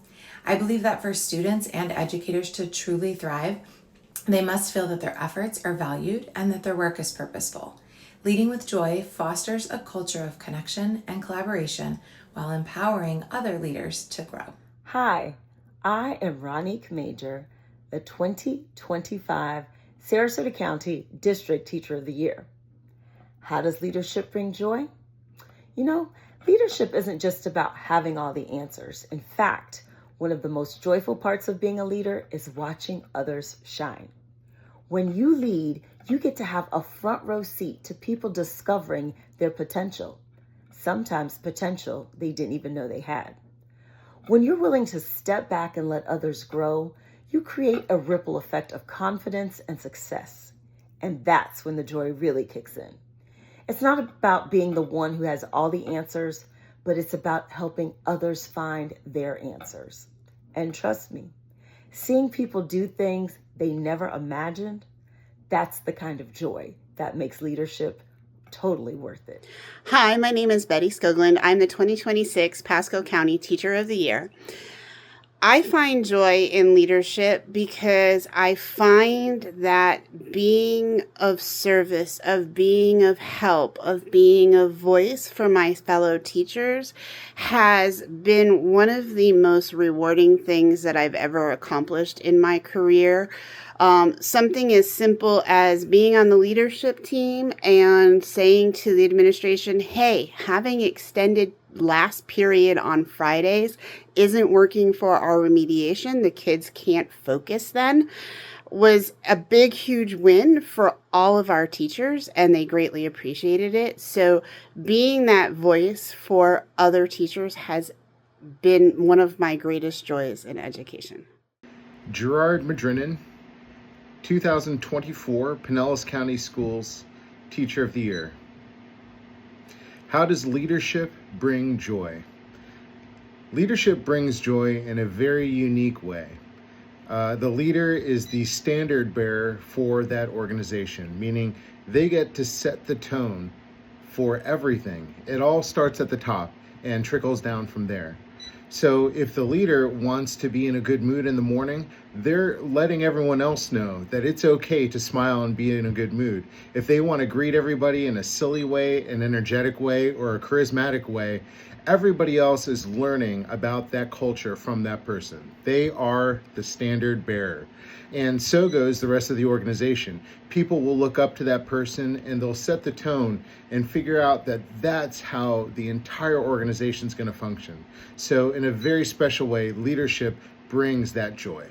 I believe that for students and educators to truly thrive, they must feel that their efforts are valued and that their work is purposeful. Leading with joy fosters a culture of connection and collaboration while empowering other leaders to grow. Hi, I am Ronique Major, the 2025 Sarasota County District Teacher of the Year. How does leadership bring joy? You know, leadership isn't just about having all the answers. In fact, one of the most joyful parts of being a leader is watching others shine. When you lead, you get to have a front row seat to people discovering their potential, sometimes potential they didn't even know they had. When you're willing to step back and let others grow, you create a ripple effect of confidence and success. And that's when the joy really kicks in. It's not about being the one who has all the answers, but it's about helping others find their answers. And trust me, seeing people do things they never imagined, that's the kind of joy that makes leadership totally worth it. Hi, my name is Betty Skoglund. I'm the 2026 Pasco County Teacher of the Year. I find joy in leadership because I find that being of service, of being of help, of being a voice for my fellow teachers has been one of the most rewarding things that I've ever accomplished in my career. Something as simple as being on the leadership team and saying to the administration, hey, having extended last period on Fridays isn't working for our remediation. The kids can't focus then, was a big, huge win for all of our teachers, and they greatly appreciated it. So being that voice for other teachers has been one of my greatest joys in education. Gerard Madrinan, 2024 Pinellas County Schools Teacher of the Year. How does leadership bring joy? Leadership brings joy in a very unique way. The leader is the standard bearer for that organization, meaning they get to set the tone for everything. It all starts at the top and trickles down from there. So if the leader wants to be in a good mood in the morning, they're letting everyone else know that it's okay to smile and be in a good mood. If they want to greet everybody in a silly way, an energetic way, or a charismatic way, everybody else is learning about that culture from that person. They are the standard bearer. And so goes the rest of the organization. People will look up to that person and they'll set the tone and figure out that that's how the entire organization is going to function. So in a very special way, leadership brings that joy.